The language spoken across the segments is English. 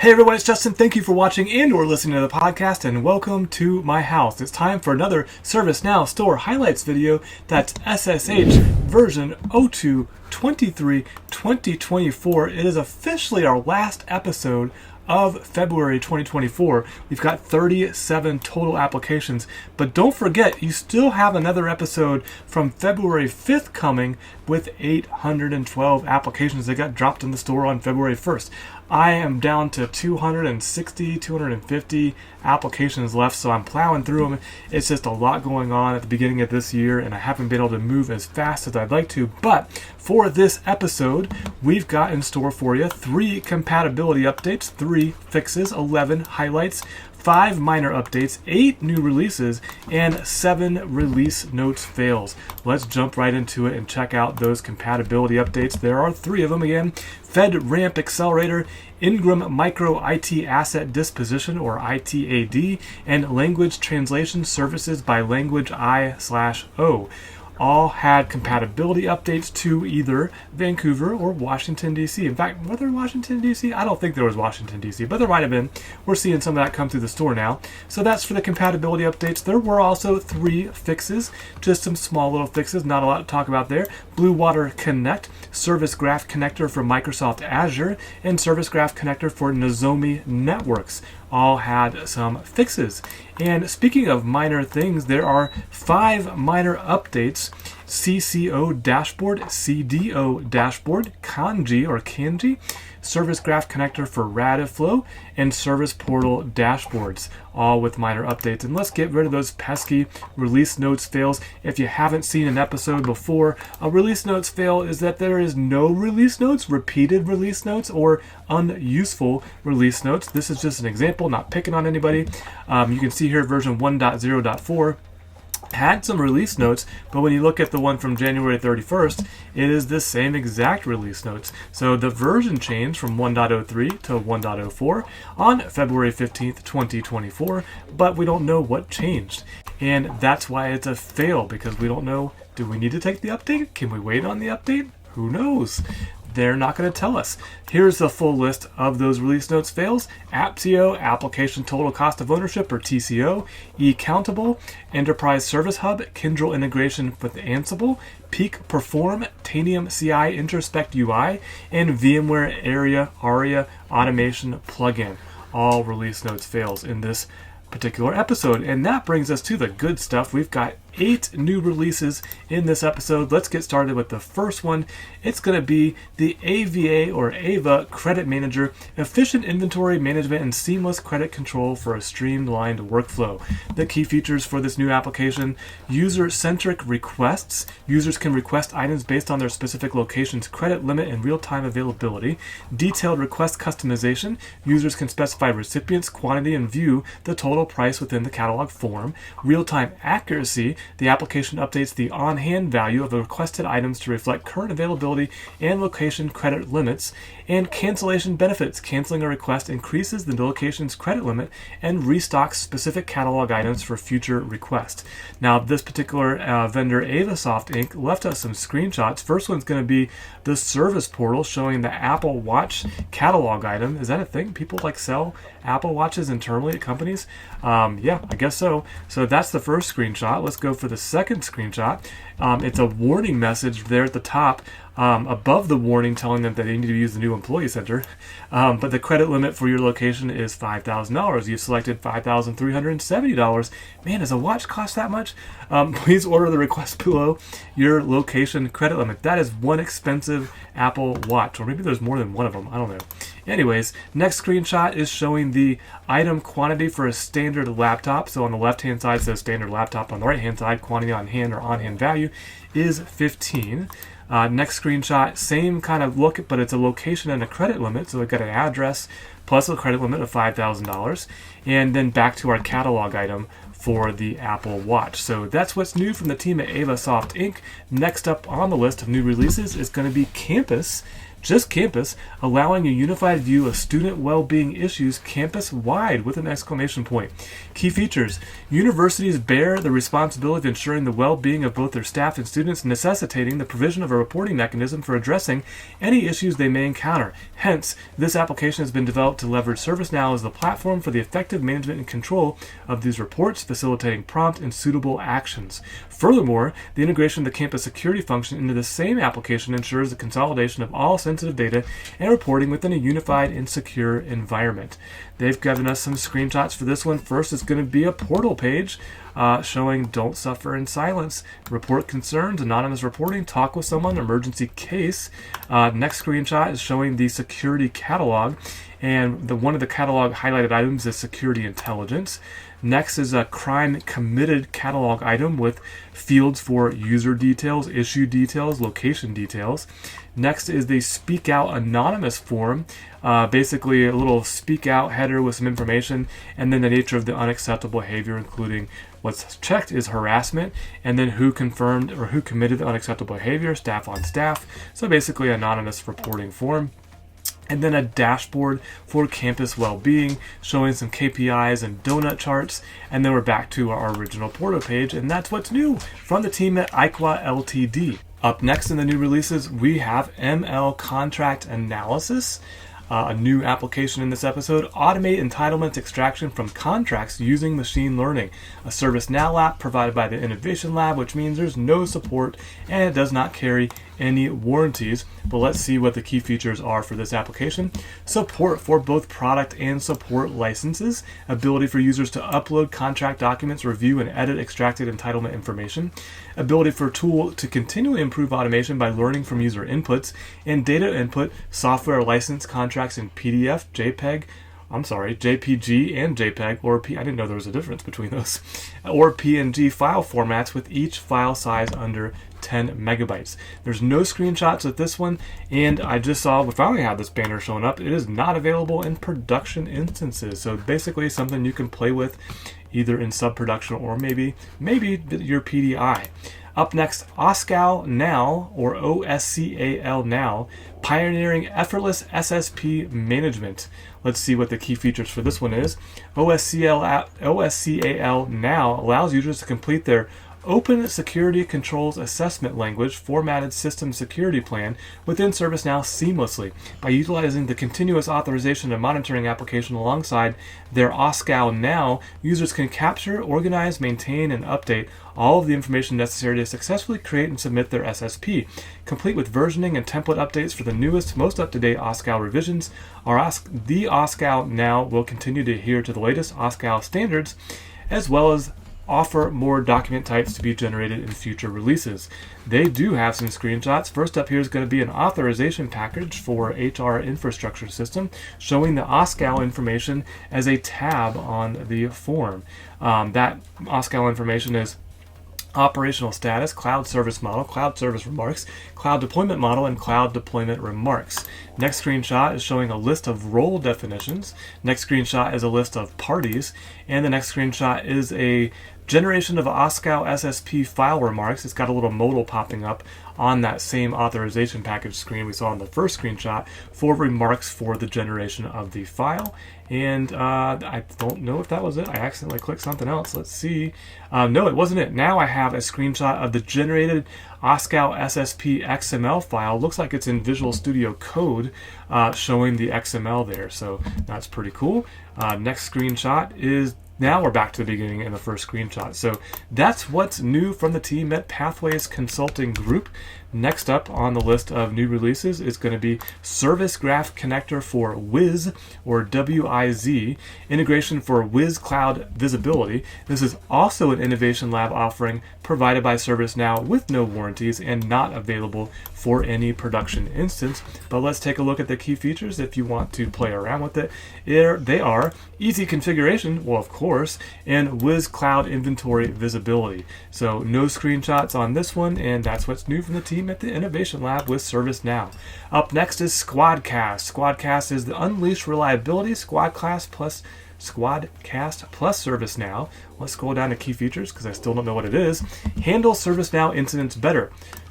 Hey everyone, it's Justin. Thank you for watching and or listening to the podcast, and welcome to my house. It's time for another ServiceNow Store highlights video. That's SSH version 02232024. It is officially our last episode of February 2024. We've got 37 total applications, but don't forget, you still have another episode from February 5th coming with 812 applications that got dropped in the store on February 1st. I am down to 260, 250 applications left, so I'm plowing through them. It's just a lot going on at the beginning of this year, and I haven't been able to move as fast as I'd like to. But for this episode, we've got in store for you 3 compatibility updates, 3 fixes, 11 highlights, 5 minor updates, 8 new releases, and 7 release notes fails. Let's jump right into it and check out those compatibility updates. There are 3 of them again. FedRAMP Accelerator, Ingram Micro IT Asset Disposition, or ITAD, and Language Translation Services by Language I/O. All had compatibility updates to either Vancouver or Washington, D.C. In fact, were there Washington, D.C.? I don't think there was Washington, D.C., but there might have been. We're seeing some of that come through the store now. So that's for the compatibility updates. There were also 3 fixes, just some small little fixes, not a lot to talk about there. Blue Water Connect, Service Graph Connector for Microsoft Azure, and Service Graph Connector for Nozomi Networks. All had some fixes. And speaking of minor things, there are 5 minor updates. CCO Dashboard, CDO Dashboard, Kanji or Kanji, Service Graph Connector for Radiflow, and Service Portal Dashboards, all with minor updates. And let's get rid of those pesky release notes fails. If you haven't seen an episode before, a release notes fail is that there is no release notes, repeated release notes, or unuseful release notes. This is just an example, not picking on anybody. You can see here version 1.0.4 had some release notes, but when you look at the one from January 31st, it is the same exact release notes. So the version changed from 1.03 to 1.04 on February 15th, 2024, but we don't know what changed. And that's why it's a fail, because we don't know, do we need to take the update? Can we wait on the update? Who knows? They're not going to tell us. Here's the full list of those release notes fails. Apptio, Application Total Cost of Ownership, or TCO, eCountable, Enterprise Service Hub, Kyndryl integration with Ansible, Peak Perform, Tanium CI Introspect UI, and VMware ARIA Automation Plugin. All release notes fails in this particular episode. And that brings us to the good stuff. We've got 8 new releases in this episode. Let's get started with the first one. It's going to be the AVA or AVA Credit Manager, efficient inventory management and seamless credit control for a streamlined workflow. The key features for this new application: user-centric requests. Users can request items based on their specific location's credit limit and real-time availability. Detailed request customization. Users can specify recipients, quantity, and view the total price within the catalog form. Real-time accuracy. The application updates the on-hand value of the requested items to reflect current availability and location credit limits. And cancellation benefits. Canceling a request increases the location's credit limit and restocks specific catalog items for future requests. Now, this particular vendor, AvaSoft Inc., left us some screenshots. First one's going to be the service portal showing the Apple Watch catalog item. Is that a thing? People sell Apple Watches internally at companies? Yeah, I guess so. So that's the first screenshot. Let's go for the second screenshot. It's a warning message there at the top, above the warning telling them that they need to use the new employee center. But the credit limit for your location is $5,000. You've selected $5,370. Man, does a watch cost that much? Please order the request below your location credit limit. That is one expensive Apple Watch, or maybe there's more than one of them. I don't know. Anyways, next screenshot is showing the item quantity for a standard laptop. So on the left-hand side says standard laptop. On the right-hand side, quantity on hand or on-hand value is 15. Next screenshot, same kind of look, but it's a location and a credit limit. So we've got an address plus a credit limit of $5,000. And then back to our catalog item for the Apple Watch. So that's what's new from the team at AvaSoft Inc. Next up on the list of new releases is going to be Campus. just campus, allowing a unified view of student well-being issues campus-wide with an exclamation point. Key features. Universities bear the responsibility of ensuring the well-being of both their staff and students, necessitating the provision of a reporting mechanism for addressing any issues they may encounter. Hence, this application has been developed to leverage ServiceNow as the platform for the effective management and control of these reports, facilitating prompt and suitable actions. Furthermore, the integration of the campus security function into the same application ensures the consolidation of all sensitive data and reporting within a unified and secure environment. They've given us some screenshots for this one. First, it's going to be a portal page showing don't suffer in silence, report concerns, anonymous reporting, talk with someone, emergency case. Next screenshot is showing the security catalog, and one of the catalog highlighted items is security intelligence. Next is a crime committed catalog item with fields for user details, issue details, location details. Next is the Speak Out Anonymous form, basically a little Speak Out header with some information, and then the nature of the unacceptable behavior, including what's checked is harassment, and then who confirmed or who committed the unacceptable behavior, staff on staff. So basically anonymous reporting form. And then a dashboard for campus well-being, showing some KPIs and donut charts. And then we're back to our original portal page, and that's what's new from the team at IQA Ltd. Up next in the new releases, we have ML Contract Analysis. A new application in this episode, automate entitlements extraction from contracts using machine learning. A ServiceNow app provided by the Innovation Lab, which means there's no support and it does not carry any warranties. But let's see what the key features are for this application. Support for both product and support licenses. Ability for users to upload contract documents, review and edit extracted entitlement information. Ability for a tool to continually improve automation by learning from user inputs. And data input, software license contracts in PDF, JPG, and JPEG, or I didn't know there was a difference between those, or PNG file formats with each file size under 10 megabytes. There's no screenshots of this one, and I just saw we finally have this banner showing up. It is not available in production instances, so basically something you can play with either in sub-production or maybe your PDI. Up next, OSCAL NOW, or OSCAL NOW, pioneering effortless SSP management. Let's see what the key features for this one is. OSCAL NOW allows users to complete their Open Security Controls Assessment Language Formatted System Security Plan within ServiceNow seamlessly by utilizing the Continuous Authorization and Monitoring application alongside their OSCAL Now. Users can capture, organize, maintain, and update all of the information necessary to successfully create and submit their SSP, complete with versioning and template updates for the newest, most up-to-date OSCAL revisions. The OSCAL Now will continue to adhere to the latest OSCAL standards, as well as offer more document types to be generated in future releases. They do have some screenshots. First up here is going to be an authorization package for HR infrastructure system, showing the OSCAL information as a tab on the form. That OSCAL information is operational status, cloud service model, cloud service remarks, cloud deployment model, and cloud deployment remarks. Next screenshot is showing a list of role definitions. Next screenshot is a list of parties. And the next screenshot is a generation of OSCAL SSP file remarks. It's got a little modal popping up on that same authorization package screen we saw in the first screenshot for remarks for the generation of the file. And I don't know if that was it. I accidentally clicked something else. Let's see. No, it wasn't it. Now I have a screenshot of the generated OSCAL SSP XML file. Looks like it's in Visual Studio Code, showing the XML there. So that's pretty cool. Next screenshot is, now we're back to the beginning in the first screenshot. So that's what's new from the team at Pathways Consulting Group. Next up on the list of new releases is going to be Service Graph Connector for Wiz, or WIZ, integration for Wiz Cloud Visibility. This is also an Innovation Lab offering provided by ServiceNow with no warranties and not available for any production instance. But let's take a look at the key features if you want to play around with it. They are easy configuration, well of course, and Wiz Cloud Inventory Visibility. So no screenshots on this one, and that's what's new from the team at the Innovation Lab with ServiceNow. Up next is Squadcast. Squadcast is the unleashed reliability Squadcast plus ServiceNow. Let's scroll down to key features because I still don't know what it is. Handle ServiceNow incidents better.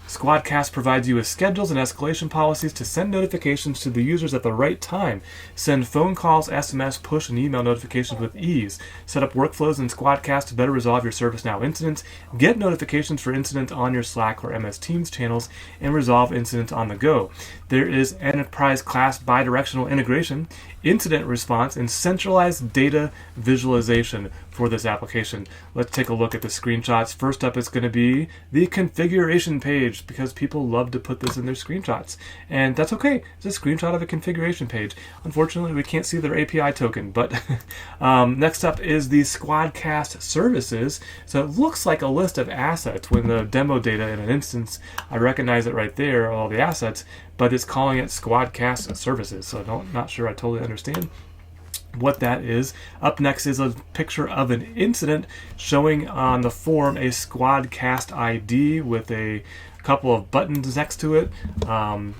Squadcast provides you with schedules and escalation policies to send notifications to the users at the right time. Send phone calls, SMS, push, and email notifications with ease. Set up workflows in Squadcast to better resolve your ServiceNow incidents. Get notifications for incidents on your Slack or MS Teams channels and resolve incidents on the go. There is enterprise class bidirectional integration, incident response, and centralized data visualization for this application. Let's take a look at the screenshots. First up is going to be the configuration page, because people love to put this in their screenshots. And that's okay. It's a screenshot of a configuration page. Unfortunately, we can't see their API token. But next up is the Squadcast services. So it looks like a list of assets. When the demo data in an instance, I recognize it right there, all the assets, but it's calling it Squadcast services. So I'm not sure I totally understand what that is. Up next is a picture of an incident showing on the form a Squadcast ID with a couple of buttons next to it.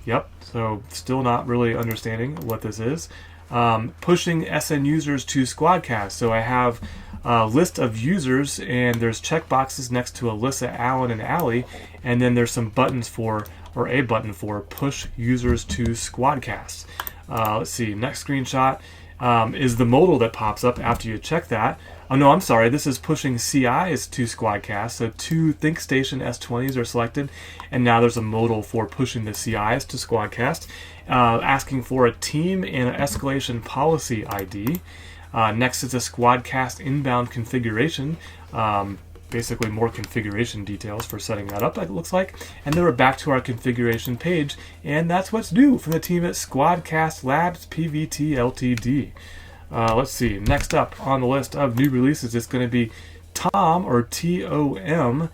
Yep, so still not really understanding what this is. Pushing SN users to Squadcast. So I have a list of users, and there's checkboxes next to Alyssa, Alan, and Allie, and then there's some buttons for, or a button for, push users to Squadcast. Let's see, next screenshot is the modal that pops up after you check that. Oh no, I'm sorry, this is pushing CIs to Squadcast. So 2 ThinkStation S20s are selected, and now there's a modal for pushing the CIs to Squadcast, asking for a team and an escalation policy ID. Next is a Squadcast inbound configuration. Basically more configuration details for setting that up, it looks like. And then we're back to our configuration page, and that's what's new from the team at Squadcast Labs PVT Ltd. Let's see, next up on the list of new releases is going to be TOM, or TOM,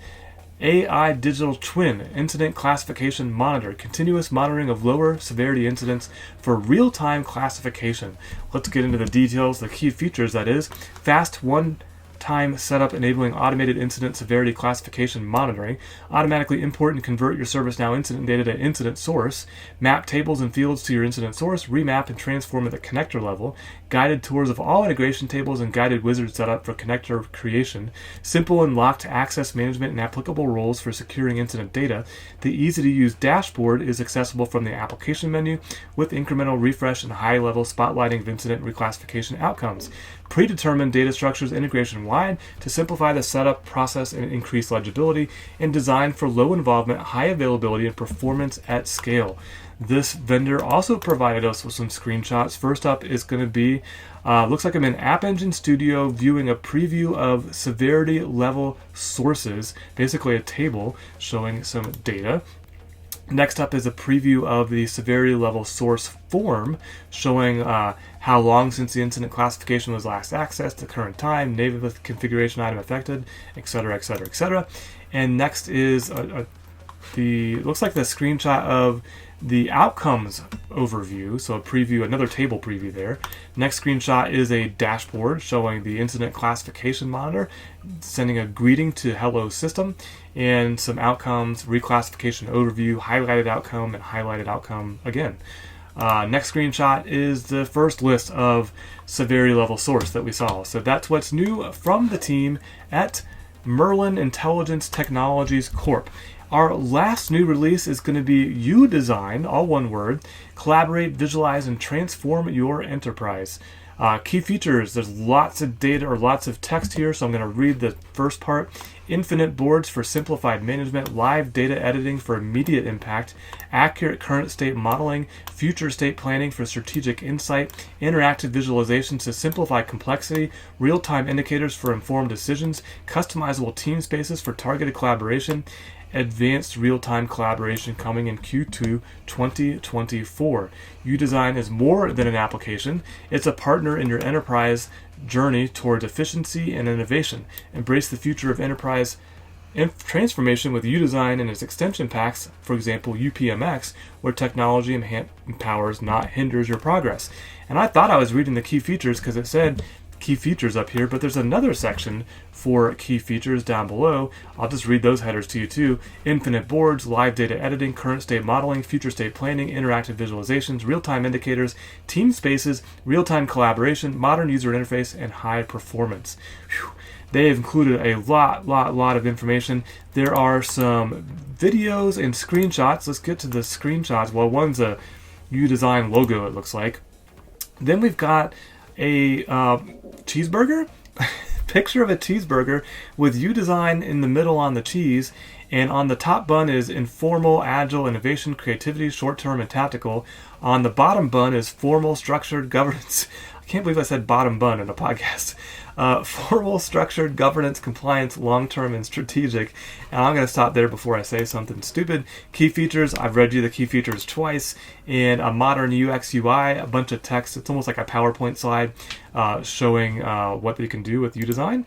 AI Digital Twin Incident Classification Monitor, continuous monitoring of lower severity incidents for real-time classification. Let's get into the details, the key features, that is, fast one-time setup enabling automated incident severity classification monitoring, automatically import and convert your ServiceNow incident data to incident source, map tables and fields to your incident source, remap and transform at the connector level, guided tours of all integration tables and guided wizard setup for connector creation, simple and locked access management and applicable roles for securing incident data. The easy-to-use dashboard is accessible from the application menu with incremental refresh and high-level spotlighting of incident reclassification outcomes. Predetermined data structures integration-wide to simplify the setup process and increase legibility, and designed for low involvement, high availability, and performance at scale. This vendor also provided us with some screenshots. First up is going to be, looks like I'm in App Engine Studio viewing a preview of severity level sources, basically a table showing some data. Next up is a preview of the severity level source form showing how long since the incident classification was last accessed, the current time, name of the configuration item affected, etc., etc., etc. And next is looks like the screenshot of the outcomes overview, so a preview, another table preview there. Next screenshot is a dashboard showing the incident classification monitor, sending a greeting to hello system, and some outcomes, reclassification overview, highlighted outcome, and highlighted outcome again. Next screenshot is the first list of severity level source that we saw. So that's what's new from the team at Merlin Intelligence Technologies Corp. Our last new release is going to be YouDesign, all one word, collaborate, visualize, and transform your enterprise. Key features, there's lots of data or lots of text here, so I'm going to read the first part. Infinite boards for simplified management, live data editing for immediate impact, accurate current state modeling, future state planning for strategic insight, interactive visualizations to simplify complexity, real-time indicators for informed decisions, customizable team spaces for targeted collaboration, advanced real-time collaboration coming in Q2 2024. YouDesign is more than an application. It's a partner in your enterprise journey towards efficiency and innovation. Embrace the future of enterprise transformation with YouDesign and its extension packs, for example, UPMX, where technology empowers, not hinders your progress. And I thought I was reading the key features because it said key features up here, but there's another section for key features down below. I'll just read those headers to you too. Infinite boards, live data editing, current state modeling, future state planning, interactive visualizations, real-time indicators, team spaces, real-time collaboration, modern user interface, and high performance. Whew. They've included a lot of information. There are some videos and screenshots. Let's get to the screenshots. Well, one's a YouDesign logo, it looks like. Then we've got a cheeseburger, picture of a cheeseburger with YouDesign in the middle on the cheese, and on the top bun is informal, agile, innovation, creativity, short-term, and tactical. On the bottom bun is formal, structured, governance. I can't believe I said bottom bun in a podcast. Formal, structured, governance, compliance, long-term, and strategic. And I'm going to stop there before I say something stupid. Key features, I've read you the key features twice. And a modern UX UI, a bunch of text. It's almost like a PowerPoint slide showing what they can do with YouDesign.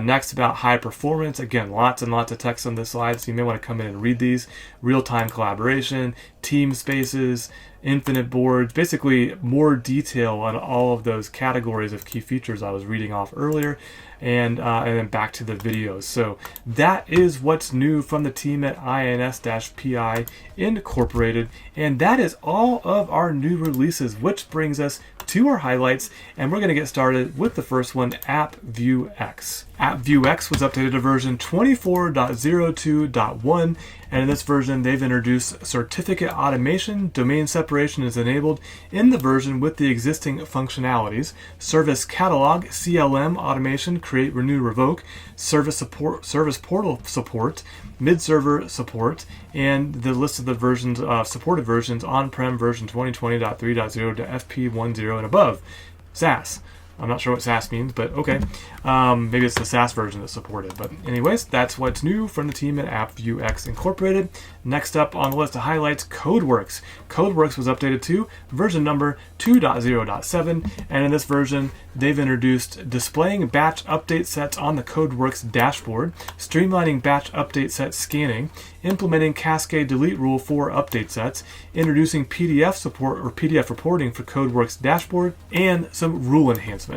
Next, about high performance. Again, lots and lots of text on this slide, so you may want to come in and read these. Real-time collaboration, team spaces, infinite boards, basically more detail on all of those categories of key features I was reading off earlier, and then back to the videos. So that is what's new from the team at INS-PI Incorporated, and that is all of our new releases, which brings us to our highlights, and we're going to get started with the first one, AppViewX. AppViewX was updated to version 24.02.1, and in this version they've introduced certificate automation. Domain separation is enabled in the version with the existing functionalities. Service catalog, CLM automation, create, renew, revoke, service portal support, mid-server support, and the list of the versions of supported versions: on-prem version 2020.3.0 to FP10 and above. SaaS. I'm not sure what SaaS means, but okay. Maybe it's the SaaS version that's supported. But anyways, that's what's new from the team at AppViewX Incorporated. Next up on the list of highlights, CodeWorks. CodeWorks was updated to version number 2.0.7, and in this version, they've introduced displaying batch update sets on the CodeWorks dashboard, streamlining batch update set scanning, implementing cascade delete rule for update sets, introducing PDF support or PDF reporting for CodeWorks dashboard, and some rule enhancements.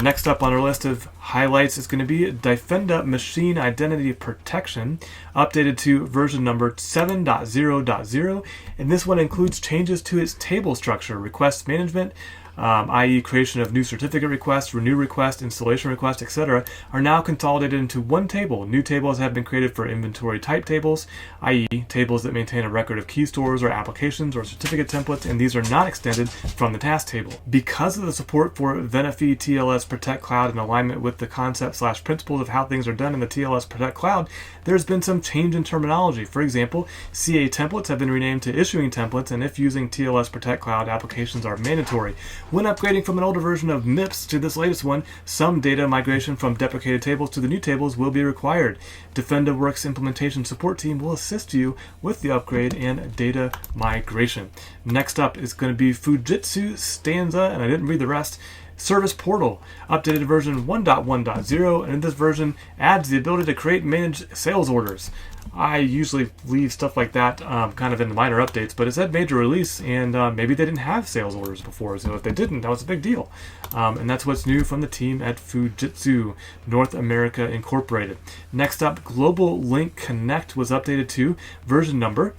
Next up on our list of highlights is going to be Defenda Machine Identity Protection, updated to version number 7.0.0, and this one includes changes to its table structure, request management, i.e. creation of new certificate requests, renew requests, installation requests, etc., are now consolidated into one table. New tables have been created for inventory type tables, i.e. tables that maintain a record of key stores or applications or certificate templates, and these are not extended from the task table. Because of the support for Venafi TLS Protect Cloud in alignment with the concept/principles of how things are done in the TLS Protect Cloud, there's been some change in terminology. For example, CA templates have been renamed to issuing templates, and if using TLS Protect Cloud, applications are mandatory. When upgrading from an older version of MIPS to this latest one, some data migration from deprecated tables to the new tables will be required. DefendaWorks implementation support team will assist you with the upgrade and data migration. Next up is going to be Fujitsu Stanza, and I didn't read the rest. Service Portal, updated version 1.1.0, and in this version adds the ability to create and manage sales orders. I usually leave stuff like that kind of in the minor updates, but it said major release, and maybe they didn't have sales orders before, so if they didn't, that was a big deal. And that's what's new from the team at Fujitsu North America Incorporated. Next up, Global Link Connect was updated to version number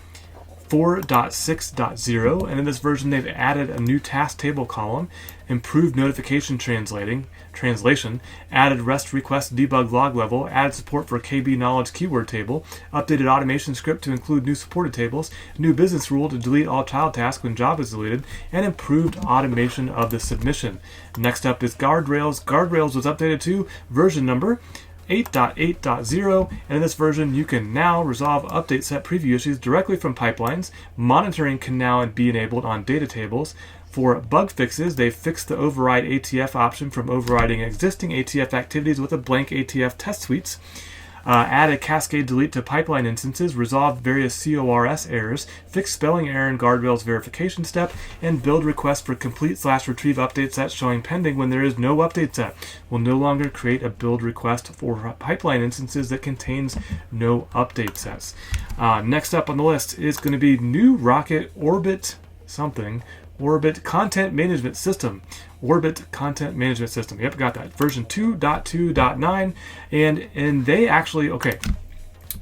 4.6.0, and in this version they've added a new task table column, improved notification translation, added REST request debug log level, added support for KB knowledge keyword table, updated automation script to include new supported tables, new business rule to delete all child tasks when job is deleted, and improved automation of the submission. Next up is Guardrails. Guardrails was updated to version number 8.8.0, and in this version you can now resolve update set preview issues directly from pipelines. Monitoring can now be enabled on data tables. For bug fixes, they've fixed the override ATF option from overriding existing ATF activities with a blank ATF test suites. Added cascade delete to pipeline instances, resolved various CORS errors, fixed spelling error in Guardrails verification step, and build request for complete/retrieve update set showing pending when there is no update set. Will no longer create a build request for pipeline instances that contains no update sets. Next up on the list is going to be new Rocket Orbit Content Management System. Orbit Content Management System. Yep, got that. Version 2.2.9. And they actually, okay,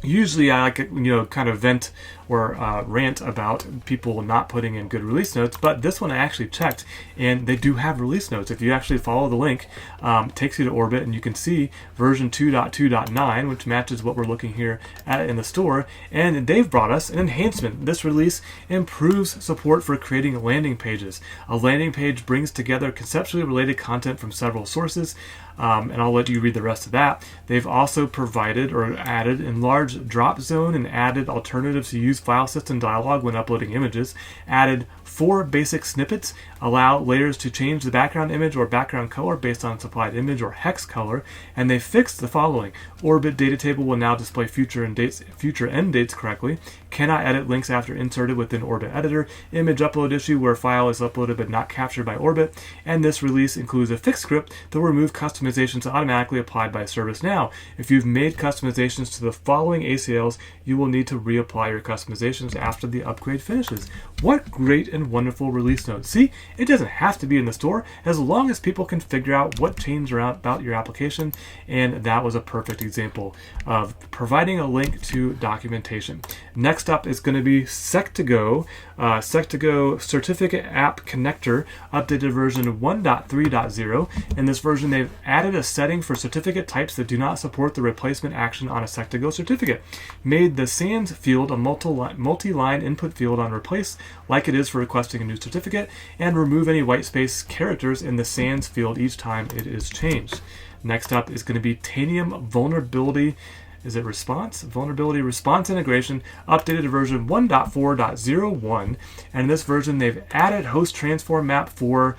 Usually I like to, kind of vent or rant about people not putting in good release notes, but this one I actually checked and they do have release notes. If you actually follow the link, it takes you to Orbit and you can see version 2.2.9, which matches what we're looking here at in the store, and they've brought us an enhancement. This release improves support for creating landing pages. A landing page brings together conceptually related content from several sources, and I'll let you read the rest of that. They've also provided or added enlarged drop zone and added alternatives to use file system dialog when uploading images, added 4 basic snippets, allow layers to change the background image or background color based on supplied image or hex color, and they fixed the following. Orbit data table will now display future end dates correctly, cannot edit links after inserted within Orbit editor, image upload issue where file is uploaded but not captured by Orbit, and this release includes a fixed script that will remove customizations automatically applied by ServiceNow. If you've made customizations to the following ACLs, you will need to reapply your customizations after the upgrade finishes. What great and wonderful release notes. See, it doesn't have to be in the store as long as people can figure out what changed about your application, and that was a perfect example of providing a link to documentation. Next up is going to be Sec2Go. Sec2Go Certificate App Connector, updated version 1.3.0. In this version, they've added a setting for certificate types that do not support the replacement action on a Sec2Go certificate, made the sans field a multi-line input field on replace like it is for requesting a new certificate, and remove any white space characters in the sans field each time it is changed. Next up is going to be Tanium Vulnerability Vulnerability Response Integration, updated version 1.4.01, and in this version they've added host transform map for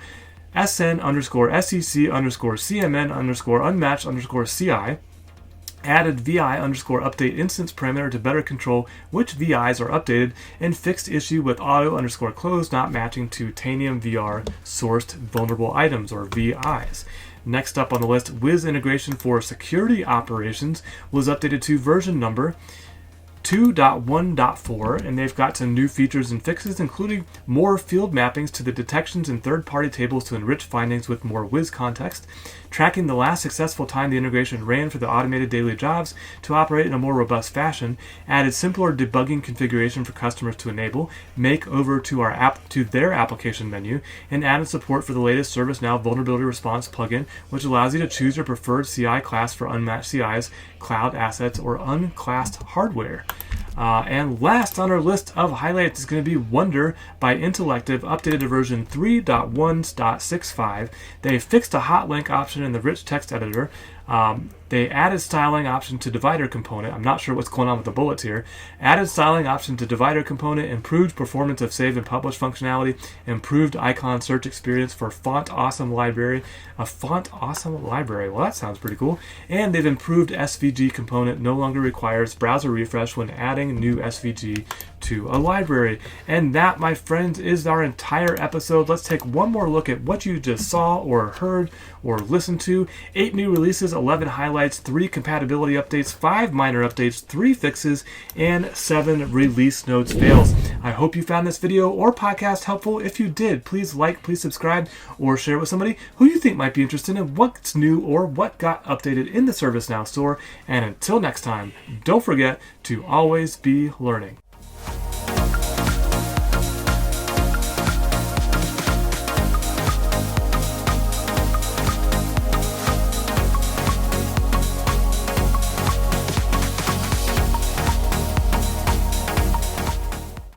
SN_SEC_CMN_unmatched_CI, added VI_update instance parameter to better control which VIs are updated, and fixed issue with auto_close not matching to Tanium VR sourced vulnerable items or VIs. Next up on the list, Wiz integration for security operations was updated to version number 2.1.4, and they've got some new features and fixes, including more field mappings to the detections and third-party tables to enrich findings with more Wiz context, tracking the last successful time the integration ran for the automated daily jobs to operate in a more robust fashion, added simpler debugging configuration for customers to enable, make over to their application menu, and added support for the latest ServiceNow Vulnerability Response plugin, which allows you to choose your preferred CI class for unmatched CIs, cloud assets, or unclassed hardware. And last on our list of highlights is going to be Wonder by Intellective, updated to version 3.1.65. They fixed a hot link option in the rich text editor. They added styling option to divider component. I'm not sure what's going on with the bullets here. Added styling option to divider component, improved performance of save and publish functionality, improved icon search experience for Font Awesome library. A Font Awesome library. Well, that sounds pretty cool. And they've improved SVG component no longer requires browser refresh when adding new SVG to a library. And that, my friends, is our entire episode. Let's take one more look at what you just saw or heard or listened to. 8 new releases, 11 highlights, 3 compatibility updates, 5 minor updates, 3 fixes, and 7 release notes fails. I hope you found this video or podcast helpful. If you did, please like, please subscribe, or share with somebody who you think might be interested in what's new or what got updated in the ServiceNow Store. And until next time, don't forget to always be learning.